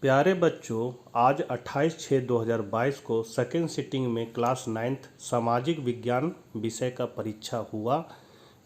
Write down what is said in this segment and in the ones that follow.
प्यारे बच्चों, आज 28/6/2022 को सेकेंड सिटिंग में क्लास 9th सामाजिक विज्ञान विषय का परीक्षा हुआ।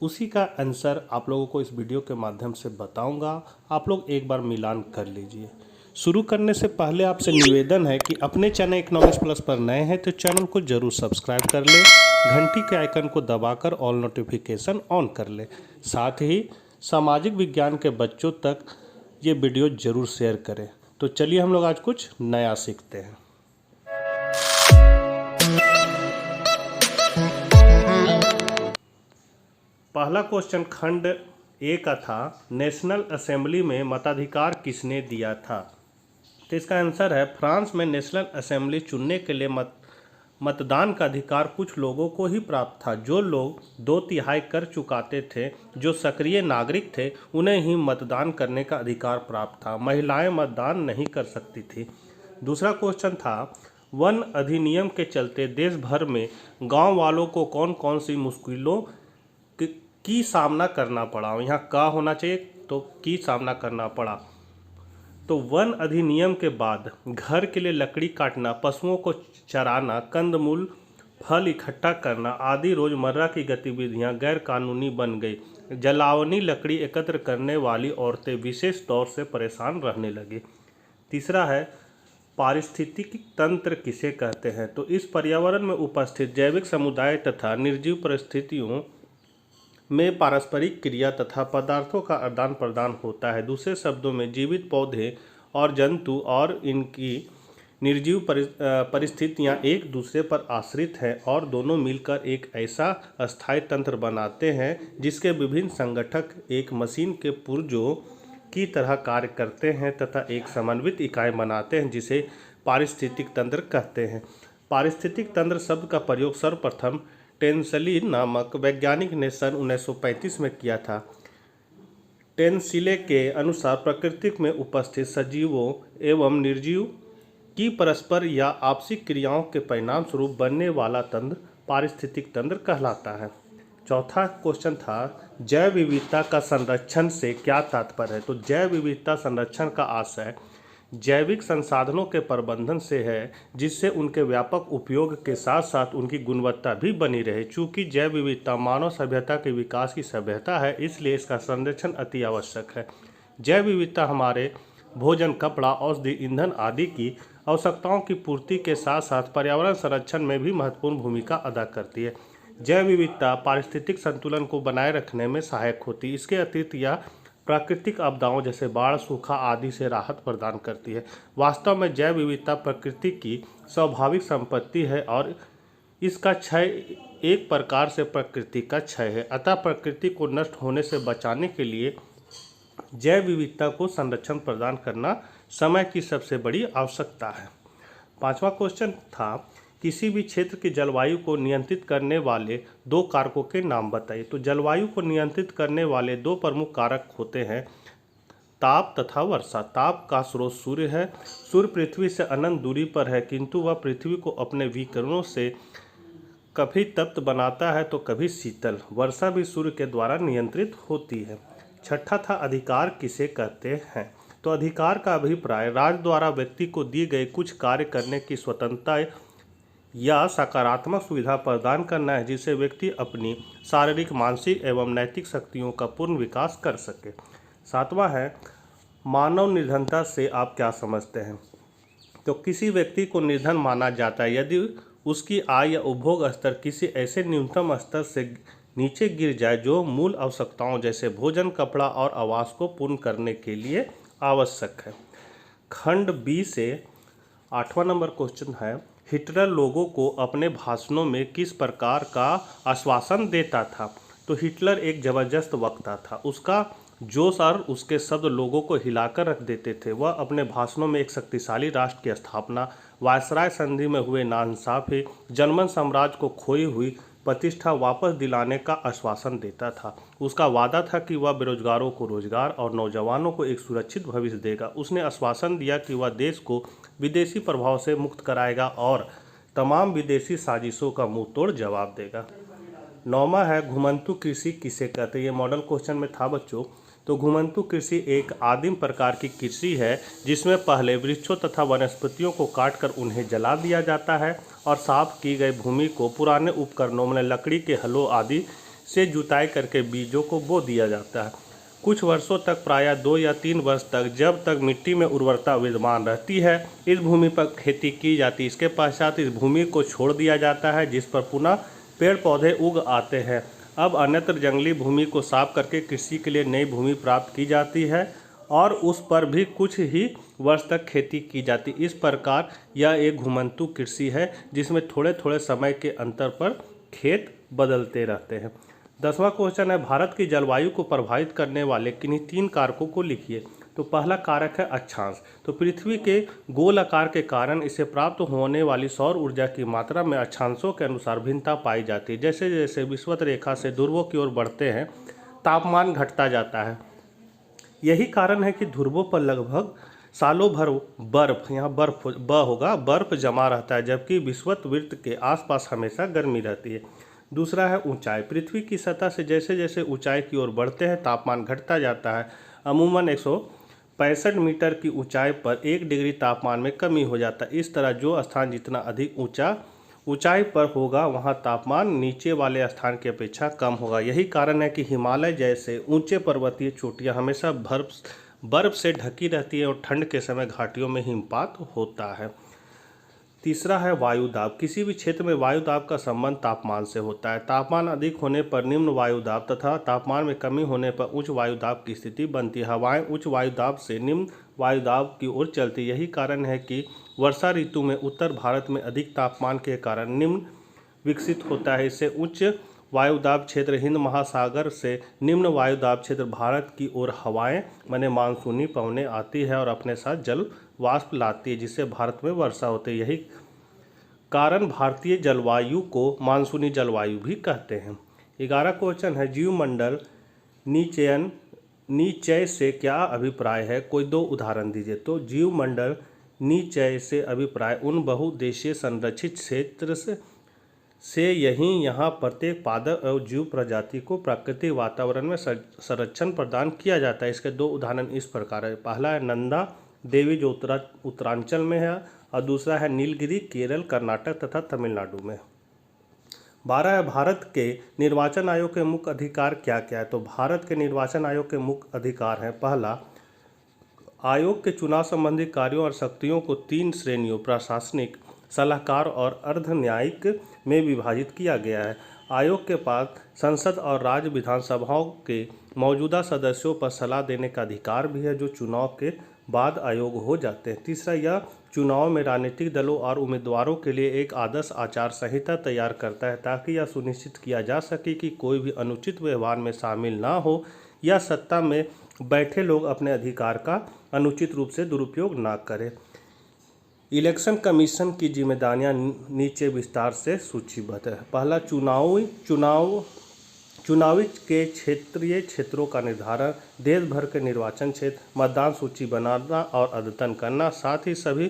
उसी का आंसर आप लोगों को इस वीडियो के माध्यम से बताऊंगा। आप लोग एक बार मिलान कर लीजिए। शुरू करने से पहले आपसे निवेदन है कि अपने चैनल इकोनॉमिक्स प्लस पर नए हैं तो चैनल को जरूर सब्सक्राइब कर लें, घंटी के आइकन को दबाकर ऑल नोटिफिकेशन ऑन कर लें। साथ ही सामाजिक विज्ञान के बच्चों तक ये वीडियो जरूर शेयर करें। तो चलिए हम लोग आज कुछ नया सीखते हैं। पहला क्वेश्चन खंड ए का था, नेशनल असेंबली में मताधिकार किसने दिया था? तो इसका आंसर है, फ्रांस में नेशनल असेंबली चुनने के लिए मतदान का अधिकार कुछ लोगों को ही प्राप्त था। जो लोग 2/3 कर चुकाते थे, जो सक्रिय नागरिक थे, उन्हें ही मतदान करने का अधिकार प्राप्त था। महिलाएं मतदान नहीं कर सकती थी। दूसरा क्वेश्चन था, वन अधिनियम के चलते देश भर में गांव वालों को कौन कौन सी मुश्किलों की सामना करना पड़ा? यहाँ का होना चाहिए तो की सामना करना पड़ा। तो वन अधिनियम के बाद घर के लिए लकड़ी काटना, पशुओं को चराना, कंदमूल फल इकट्ठा करना आदि रोजमर्रा की गतिविधियां गैर कानूनी बन गई। जलावनी लकड़ी एकत्र करने वाली औरतें विशेष तौर से परेशान रहने लगी। तीसरा है, पारिस्थितिकी तंत्र किसे कहते हैं? तो इस पर्यावरण में उपस्थित जैविक समुदाय तथा निर्जीव परिस्थितियों में पारस्परिक क्रिया तथा पदार्थों का आदान प्रदान होता है। दूसरे शब्दों में जीवित पौधे और जंतु और इनकी निर्जीव परिस्थितियां एक दूसरे पर आश्रित हैं और दोनों मिलकर एक ऐसा अस्थायी तंत्र बनाते हैं जिसके विभिन्न संगठक एक मशीन के पुर्जों की तरह कार्य करते हैं तथा एक समन्वित इकाई बनाते हैं जिसे पारिस्थितिक तंत्र कहते हैं। पारिस्थितिक तंत्र शब्द का प्रयोग सर्वप्रथम टेंसली नामक वैज्ञानिक ने सन 1935 में किया था। टेंसिले के अनुसार प्रकृति में उपस्थित सजीवों एवं निर्जीव की परस्पर या आपसी क्रियाओं के परिणाम स्वरूप बनने वाला तंत्र पारिस्थितिक तंत्र कहलाता है। चौथा क्वेश्चन था, जैव विविधता का संरक्षण से क्या तात्पर्य है? तो जैव विविधता संरक्षण का आशय जैविक संसाधनों के प्रबंधन से है, जिससे उनके व्यापक उपयोग के साथ साथ उनकी गुणवत्ता भी बनी रहे। चूँकि जैव विविधता मानव सभ्यता के विकास की सभ्यता है, इसलिए इसका संरक्षण अति आवश्यक है। जैव विविधता हमारे भोजन, कपड़ा, औषधि, ईंधन आदि की आवश्यकताओं की पूर्ति के साथ साथ पर्यावरण संरक्षण में भी महत्वपूर्ण भूमिका अदा करती है। जैव विविधता पारिस्थितिक संतुलन को बनाए रखने में सहायक होती है। इसके अतिरिक्त यह प्राकृतिक आपदाओं जैसे बाढ़, सूखा आदि से राहत प्रदान करती है। वास्तव में जैव विविधता प्रकृति की स्वाभाविक संपत्ति है और इसका क्षय एक प्रकार से प्रकृति का क्षय है। अतः प्रकृति को नष्ट होने से बचाने के लिए जैव विविधता को संरक्षण प्रदान करना समय की सबसे बड़ी आवश्यकता है। पांचवा क्वेश्चन था, किसी भी क्षेत्र की जलवायु को नियंत्रित करने वाले दो कारकों के नाम बताइए। तो जलवायु को नियंत्रित करने वाले दो प्रमुख कारक होते हैं, ताप तथा वर्षा। ताप का स्रोत सूर्य है। सूर्य पृथ्वी से अनंत दूरी पर है, किंतु वह पृथ्वी को अपने विकिरणों से कभी तप्त बनाता है तो कभी शीतल। वर्षा भी सूर्य के द्वारा नियंत्रित होती है। छठा था, अधिकार किसे कहते हैं? तो अधिकार का अभिप्राय राज्य द्वारा व्यक्ति को दी गई कुछ कार्य करने की स्वतंत्रता या सकारात्मक सुविधा प्रदान करना है, जिससे व्यक्ति अपनी शारीरिक, मानसिक एवं नैतिक शक्तियों का पूर्ण विकास कर सके। सातवां है, मानव निर्धनता से आप क्या समझते हैं? तो किसी व्यक्ति को निर्धन माना जाता है यदि उसकी आय या उपभोग स्तर किसी ऐसे न्यूनतम स्तर से नीचे गिर जाए जो मूल आवश्यकताओं जैसे भोजन, कपड़ा और आवास को पूर्ण करने के लिए आवश्यक है। खंड बी से 8वां नंबर क्वेश्चन है, हिटलर लोगों को अपने भाषणों में किस प्रकार का आश्वासन देता था? तो हिटलर एक जबरदस्त वक्ता था। उसका जोश और उसके शब्द लोगों को हिलाकर रख देते थे। वह अपने भाषणों में एक शक्तिशाली राष्ट्र की स्थापना, वायसराय संधि में हुए नाइंसाफी, जर्मन साम्राज्य को खोई हुई प्रतिष्ठा वापस दिलाने का आश्वासन देता था। उसका वादा था कि वह बेरोजगारों को रोजगार और नौजवानों को एक सुरक्षित भविष्य देगा। उसने आश्वासन दिया कि वह देश को विदेशी प्रभाव से मुक्त कराएगा और तमाम विदेशी साजिशों का मुंह तोड़ जवाब देगा। 9वां है, घुमंतु कृषि किसे कहते हैं? ये मॉडल क्वेश्चन में था बच्चों। तो घुमंतु कृषि एक आदिम प्रकार की कृषि है जिसमें पहले वृक्षों तथा वनस्पतियों को काटकर उन्हें जला दिया जाता है और साफ की गई भूमि को पुराने उपकरणों में लकड़ी के हलों आदि से जुताई करके बीजों को बो दिया जाता है। कुछ वर्षों तक, प्रायः 2 या 3 वर्ष तक, जब तक मिट्टी में उर्वरता विद्यमान रहती है, इस भूमि पर खेती की जाती है। इसके पश्चात इस भूमि को छोड़ दिया जाता है जिस पर पुनः पेड़ पौधे उग आते हैं। अब अन्यत्र जंगली भूमि को साफ करके कृषि के लिए नई भूमि प्राप्त की जाती है और उस पर भी कुछ ही वर्ष तक खेती की जाती है। इस प्रकार यह एक घुमंतु कृषि है जिसमें थोड़े थोड़े समय के अंतर पर खेत बदलते रहते हैं। 10वां क्वेश्चन है, भारत की जलवायु को प्रभावित करने वाले किन्हीं 3 कारकों को लिखिए। तो पहला कारक है अक्षांश। तो पृथ्वी के गोल आकार के कारण इसे प्राप्त होने वाली सौर ऊर्जा की मात्रा में अक्षांशों के अनुसार भिन्नता पाई जाती है। जैसे जैसे विषुवत रेखा से ध्रुवों की ओर बढ़ते हैं, तापमान घटता जाता है। यही कारण है कि ध्रुवों पर लगभग सालों भर बर्फ, यहाँ बर्फ जमा रहता है, जबकि विषुवत वृत्त के आसपास हमेशा गर्मी रहती है। दूसरा है ऊंचाई। पृथ्वी की सतह से जैसे जैसे ऊंचाई की ओर बढ़ते हैं, तापमान घटता जाता है। अमूमन 165 मीटर की ऊंचाई पर 1 डिग्री तापमान में कमी हो जाता है। इस तरह जो स्थान जितना अधिक ऊंचाई पर होगा, वहां तापमान नीचे वाले स्थान की अपेक्षा कम होगा। यही कारण है कि हिमालय जैसे ऊंचे पर्वतीय चोटियां हमेशा बर्फ से ढकी रहती है और ठंड के समय घाटियों में हिमपात होता है। तीसरा है वायुदाब। किसी भी क्षेत्र में वायुदाब का संबंध तापमान से होता है। तापमान अधिक होने पर निम्न वायुदाब तथा तापमान में कमी होने पर उच्च वायुदाब की स्थिति बनती है। हवाएं उच्च वायुदाब से निम्न वायुदाब की ओर चलती। यही कारण है कि वर्षा ऋतु में उत्तर भारत में अधिक तापमान के कारण निम्न विकसित होता है। इससे उच्च वायुदाब क्षेत्र हिंद महासागर से निम्न वायुदाब क्षेत्र भारत की ओर हवाएं माने मानसूनी पवनें आती है और अपने साथ जल वाष्प लाती है, जिससे भारत में वर्षा होती है। यही कारण भारतीय जलवायु को मानसूनी जलवायु भी कहते हैं। 11 क्वेश्चन है, जीवमंडल निचय से क्या अभिप्राय है? कोई 2 उदाहरण दीजिए। तो जीवमंडल निचय से अभिप्राय उन बहुउद्देशीय संरक्षित क्षेत्र से यहाँ प्रत्येक पादप एवं जीव प्रजाति को प्राकृतिक वातावरण में संरक्षण प्रदान किया जाता है। इसके 2 उदाहरण इस प्रकार है। पहला है नंदा देवी जो उत्तरांचल में है और दूसरा है नीलगिरी केरल, कर्नाटक तथा तमिलनाडु में। 12 है, भारत के निर्वाचन आयोग के मुख्य अधिकार क्या क्या है? तो भारत के निर्वाचन आयोग के मुख्य अधिकार हैं। पहला, आयोग के चुनाव संबंधी कार्यों और शक्तियों को 3 श्रेणियों प्रशासनिक, सलाहकार और अर्ध न्यायिक में विभाजित किया गया है। आयोग के पास संसद और राज्य विधानसभाओं के मौजूदा सदस्यों पर सलाह देने का अधिकार भी है, जो चुनाव के बाद आयोग हो जाते हैं। तीसरा, यह चुनाव में राजनीतिक दलों और उम्मीदवारों के लिए एक आदर्श आचार संहिता तैयार करता है, ताकि यह सुनिश्चित किया जा सके कि कोई भी अनुचित व्यवहार में शामिल ना हो या सत्ता में बैठे लोग अपने अधिकार का अनुचित रूप से दुरुपयोग ना करें। इलेक्शन कमीशन की जिम्मेदारियां नीचे विस्तार से सूचीबद्ध है। पहला, चुनावी के क्षेत्रीय क्षेत्रों का निर्धारण, देश भर के निर्वाचन क्षेत्र, मतदान सूची बनाना और अद्यतन करना, साथ ही सभी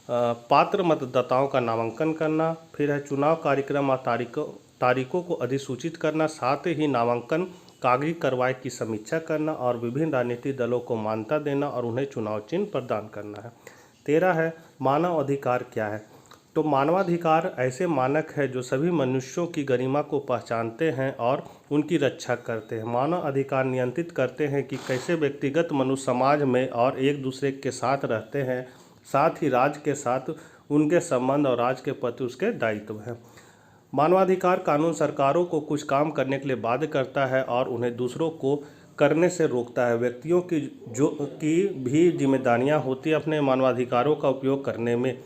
पात्र मतदाताओं का नामांकन करना। फिर है चुनाव कार्यक्रम और तारीखों को अधिसूचित करना, साथ ही नामांकन कागजी कार्रवाई की समीक्षा करना और विभिन्न राजनीतिक दलों को मान्यता देना और उन्हें चुनाव चिन्ह प्रदान करना है। 13 है, मानव अधिकार क्या है? तो मानवाधिकार ऐसे मानक है जो सभी मनुष्यों की गरिमा को पहचानते हैं और उनकी रक्षा करते हैं। मानव अधिकार नियंत्रित करते हैं कि कैसे व्यक्तिगत मनुष्य समाज में और एक दूसरे के साथ रहते हैं, साथ ही राज्य के साथ उनके संबंध और राज्य के प्रति उसके दायित्व हैं। मानवाधिकार कानून सरकारों को कुछ काम करने के लिए बाध्य करता है और उन्हें दूसरों को करने से रोकता है। व्यक्तियों की भी जिम्मेदारियां होती है अपने मानवाधिकारों का उपयोग करने में।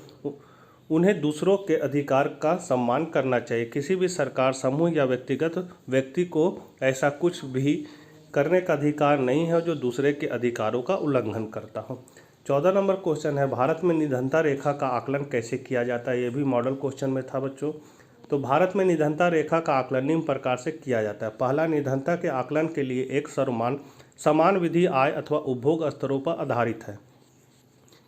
उन्हें दूसरों के अधिकार का सम्मान करना चाहिए। किसी भी सरकार, समूह या व्यक्तिगत व्यक्ति को ऐसा कुछ भी करने का अधिकार नहीं है जो दूसरे के अधिकारों का उल्लंघन करता हो। 14 नंबर क्वेश्चन है, भारत में निर्धनता रेखा का आकलन कैसे किया जाता है? ये भी मॉडल क्वेश्चन में था बच्चों। तो भारत में निर्धनता रेखा का आकलन निम्न प्रकार से किया जाता है। पहला, निर्धनता के आकलन के लिए एक समान विधि आय अथवा उपभोग स्तरों पर आधारित है।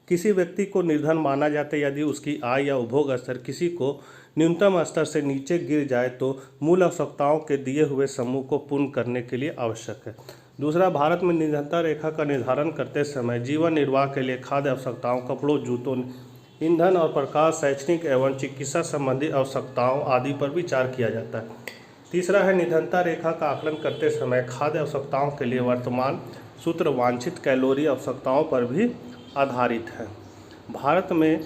किसी व्यक्ति को निर्धन माना जाता है यदि उसकी आय या उपभोग स्तर किसी को न्यूनतम स्तर से नीचे गिर जाए तो मूल आवश्यकताओं के दिए हुए समूह को पूर्ण करने के लिए आवश्यक है। दूसरा, भारत में निर्धनता रेखा का निर्धारण करते समय जीवन निर्वाह के लिए खाद्य आवश्यकताओं, कपड़ों, जूतों, ईंधन और प्रकाश, शैक्षणिक एवं चिकित्सा संबंधी आवश्यकताओं आदि पर विचार किया जाता है। तीसरा है, निर्धनता रेखा का आकलन करते समय खाद्य आवश्यकताओं के लिए वर्तमान सूत्र वांछित कैलोरी आवश्यकताओं पर भी आधारित है। भारत में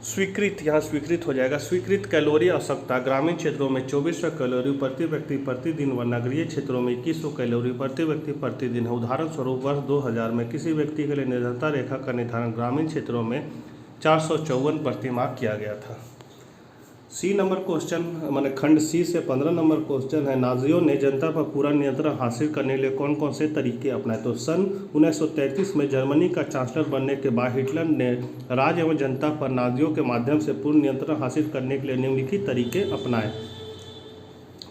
स्वीकृत, यहाँ स्वीकृत हो जाएगा, स्वीकृत कैलोरी आवश्यकता ग्रामीण क्षेत्रों में 2400 कैलोरी प्रति व्यक्ति प्रतिदिन व नगरीय क्षेत्रों में 2100 कैलोरी प्रति व्यक्ति प्रतिदिन है। उदाहरण स्वरूप वर्ष 2000 में किसी व्यक्ति के लिए निर्धनता रेखा का निर्धारण ग्रामीण क्षेत्रों में 454 प्रतिमाह किया गया था। सी नंबर क्वेश्चन, माने खंड सी से 15 नंबर क्वेश्चन है, नाजियों ने जनता पर पूरा नियंत्रण हासिल करने के लिए कौन कौन से तरीके अपनाए। तो सन 1933 में जर्मनी का चांसलर बनने के बाद हिटलर ने राज्य एवं जनता पर नाजियों के माध्यम से पूर्ण नियंत्रण हासिल करने के लिए निम्नलिखित तरीके अपनाए।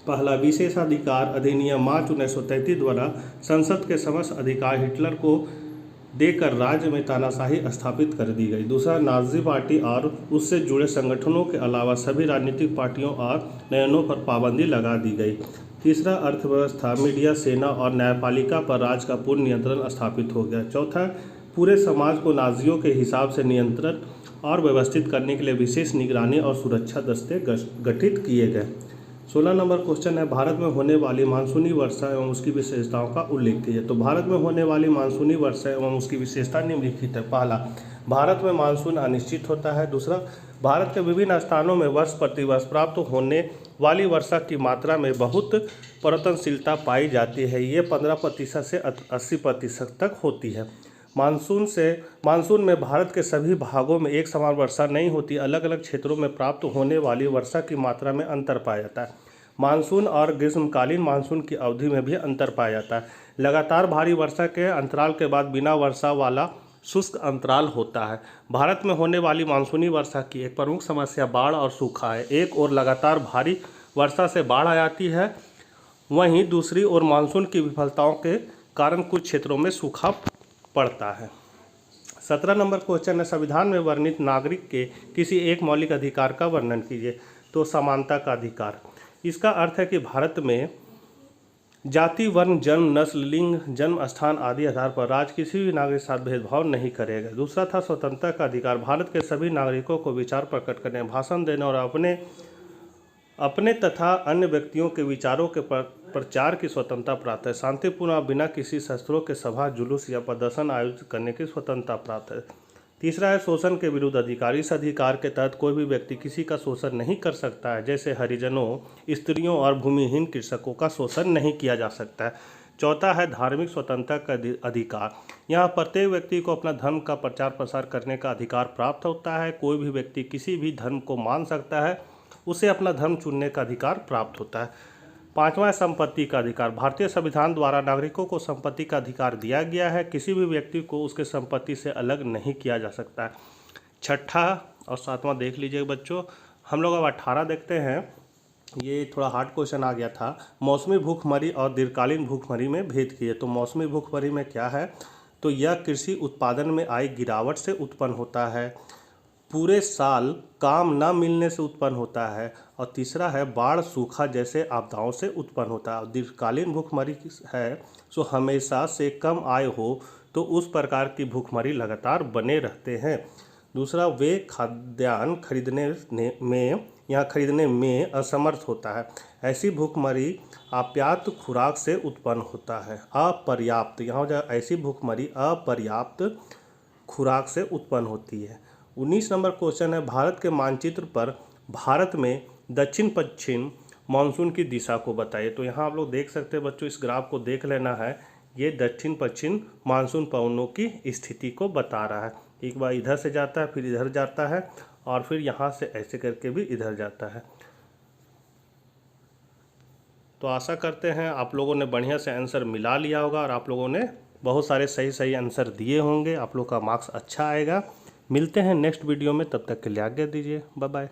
पहला, विशेषाधिकार अधिनियम मार्च 1933 द्वारा संसद के समस्त अधिकार हिटलर को देकर राज्य में तानाशाही स्थापित कर दी गई। दूसरा, नाजी पार्टी और उससे जुड़े संगठनों के अलावा सभी राजनीतिक पार्टियों और नयनों पर पाबंदी लगा दी गई। तीसरा, अर्थव्यवस्था, मीडिया, सेना और न्यायपालिका पर राज्य का पूर्ण नियंत्रण स्थापित हो गया। चौथा, पूरे समाज को नाजियों के हिसाब से नियंत्रण और व्यवस्थित करने के लिए विशेष निगरानी और सुरक्षा दस्ते गठित किए गए। 16 नंबर क्वेश्चन है, भारत में होने वाली मानसूनी वर्षा एवं उसकी विशेषताओं का उल्लेख कीजिए। तो भारत में होने वाली मानसूनी वर्षा एवं उसकी विशेषता निम्नलिखित है। पहला, भारत में मानसून अनिश्चित होता है। दूसरा, भारत के विभिन्न स्थानों में वर्ष प्रतिवर्ष प्राप्त होने वाली वर्षा की मात्रा में बहुत परिवर्तनशीलता पाई जाती है। ये 15% से 80% तक होती है। मानसून में भारत के सभी भागों में एक समान वर्षा नहीं होती। अलग अलग क्षेत्रों में प्राप्त होने वाली वर्षा की मात्रा में अंतर पाया जाता है। मानसून और ग्रीष्मकालीन मानसून की अवधि में भी अंतर पाया जाता है। लगातार भारी वर्षा के अंतराल के बाद बिना वर्षा वाला शुष्क अंतराल होता है। भारत में होने वाली मानसूनी वर्षा की एक प्रमुख समस्या बाढ़ और सूखा है। एक ओर लगातार भारी वर्षा से बाढ़ आ जाती है, वहीं दूसरी ओर मानसून की विफलताओं के कारण कुछ क्षेत्रों में सूखा पड़ता है। 17 नंबर क्वेश्चन है, संविधान में वर्णित नागरिक के किसी एक मौलिक अधिकार का वर्णन कीजिए। तो समानता का अधिकार। इसका अर्थ है कि भारत में जाति, वर्ण, जन्म, नस्ल, लिंग, जन्म स्थान आदि आधार पर राज्य किसी भी नागरिक के साथ भेदभाव नहीं करेगा। दूसरा था स्वतंत्रता का अधिकार। भारत के सभी नागरिकों को विचार प्रकट करने, भाषण देने और अपने तथा अन्य व्यक्तियों के विचारों के प्रचार की स्वतंत्रता प्राप्त है। शांतिपूर्ण और बिना किसी शस्त्रों के सभा, जुलूस या प्रदर्शन आयोजित करने की स्वतंत्रता प्राप्त है। तीसरा है शोषण के विरुद्ध अधिकार। इस अधिकार के तहत कोई भी व्यक्ति किसी का शोषण नहीं कर सकता है, जैसे हरिजनों, स्त्रियों और भूमिहीन कृषकों का शोषण नहीं किया जा सकता है। चौथा है धार्मिक स्वतंत्रता का अधिकार। यहाँ प्रत्येक व्यक्ति को अपना धर्म का प्रचार प्रसार करने का अधिकार प्राप्त होता है। कोई भी व्यक्ति किसी भी धर्म को मान सकता है, उसे अपना धर्म चुनने का अधिकार प्राप्त होता है। पांचवा है संपत्ति का अधिकार। भारतीय संविधान द्वारा नागरिकों को संपत्ति का अधिकार दिया गया है। किसी भी व्यक्ति को उसके संपत्ति से अलग नहीं किया जा सकता है। छठा और सातवां देख लीजिए बच्चों। हम लोग अब 18 देखते हैं। ये थोड़ा हार्ड क्वेश्चन आ गया था। मौसमी भूखमरी और दीर्घकालीन भूखमरी में भेद किए। तो मौसमी भूखमरी में क्या है, तो यह कृषि उत्पादन में आई गिरावट से उत्पन्न होता है, पूरे साल काम न मिलने से उत्पन्न होता है, और तीसरा है बाढ़, सूखा जैसे आपदाओं से उत्पन्न होता है। दीर्घकालीन भूखमरी है सो हमेशा से कम आय हो तो उस प्रकार की भूखमरी लगातार बने रहते हैं। दूसरा, वे खाद्यान्न खरीदने में असमर्थ होता है। ऐसी भूखमरी अपर्याप्त खुराक से उत्पन्न होता है। अपर्याप्त, यहाँ हो जाए ऐसी भूखमरी अपर्याप्त खुराक से उत्पन्न होती है। 19 नंबर क्वेश्चन है, भारत के मानचित्र पर भारत में दक्षिण पश्चिम मानसून की दिशा को बताइए। तो यहाँ आप लोग देख सकते हैं बच्चों, इस ग्राफ को देख लेना है। ये दक्षिण पश्चिम मानसून पवनों की स्थिति को बता रहा है। एक बार इधर से जाता है, फिर इधर जाता है, और फिर यहाँ से ऐसे करके भी इधर जाता है। तो आशा करते हैं आप लोगों ने बढ़िया से आंसर मिला लिया होगा और आप लोगों ने बहुत सारे सही आंसर दिए होंगे। आप लोग का मार्क्स अच्छा आएगा। मिलते हैं नेक्स्ट वीडियो में, तब तक के लिए आज्ञा दीजिए। Bye bye.